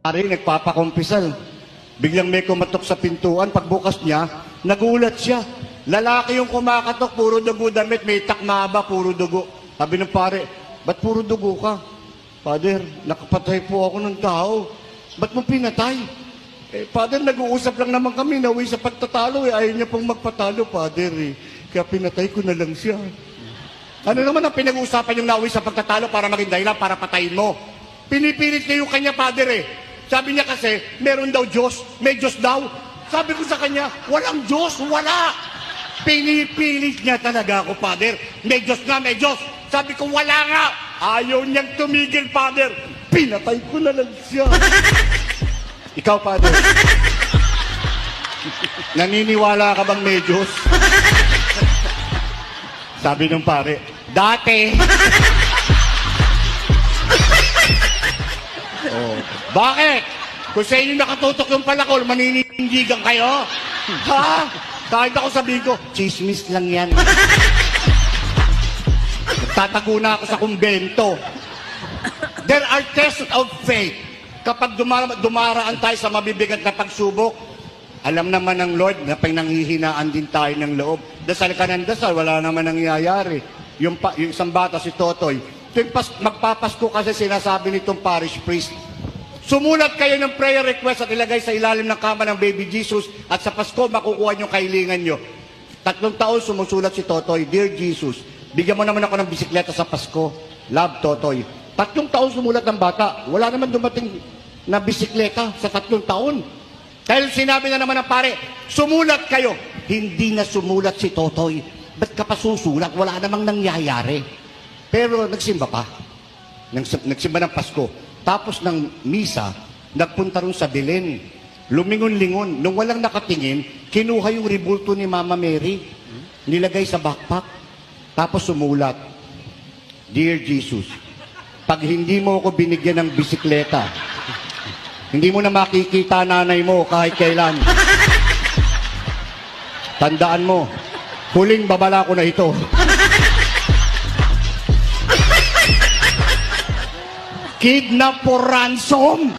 Pare, nagpapakumpisal. Biglang may kumatok sa pintuan. Pagbukas niya, nagulat siya. Lalaki yung kumakatok, puro dugo damit. May takmaba, puro dugo. Sabi ng pare, ba't puro dugo ka? Father, nakapatay po ako ng tao. Ba't mo pinatay? Father, nag-uusap lang naman kami. Nauwi sa pagtatalo. Ayaw niya pong magpatalo, Father. Kaya pinatay ko na lang siya. Ano naman ang pinag-uusapan yung nauwi sa pagtatalo para maging dahilan para patayin mo? Pinipilit niya yung kanya, Father. Sabi niya kasi, meron daw Diyos, may Diyos daw. Sabi ko sa kanya, walang Diyos, wala. Pinipilit niya talaga ako, Father. May Diyos nga, may Diyos. Sabi ko, wala nga. Ayaw niyang tumigil, Father. Pinatay ko na lang siya. Ikaw, Father. Naniniwala ka bang may Diyos? Sabi ng pare, dati. Oh. Bakit? Kung sa inyo nakatutok yung palakol, maninindigan kayo? Ha? Kahit ako sabihin ko, chismis lang yan. Tatago na ako sa kumbento. There are tests of faith. Kapag dumaraan tayo sa mabibigat na pagsubok, alam naman ng Lord na pinanghihinaan din tayo ng loob. Dasal ka ng dasal, wala naman nangyayari. Yung isang bata, si Totoy, magpapasko kasi sinasabi nitong parish priest, sumulat kayo ng prayer request at ilagay sa ilalim ng kama ng baby Jesus at sa Pasko makukuha nyo kailingan nyo. 3 taon sumusulat si Totoy, Dear Jesus, bigyan mo naman ako ng bisikleta sa Pasko. Love, Totoy. 3 taon sumulat ng bata. Wala naman dumating na bisikleta sa 3 taon. Dahil sinabi na naman ng pare, sumulat kayo. Hindi na sumulat si Totoy. Ba't ka pa susulat? Wala namang nangyayari. Pero nagsimba pa. Nagsimba ng Pasko. Tapos ng misa, nagpunta rin sa Belen. Lumingon-lingon. Nung walang nakatingin, kinuha yung ribulto ni Mama Mary. Nilagay sa backpack. Tapos sumulat, Dear Jesus, pag hindi mo ako binigyan ng bisikleta, hindi mo na makikita nanay mo kahit kailan. Tandaan mo, huling babala ko na ito. Kidnap for ransom!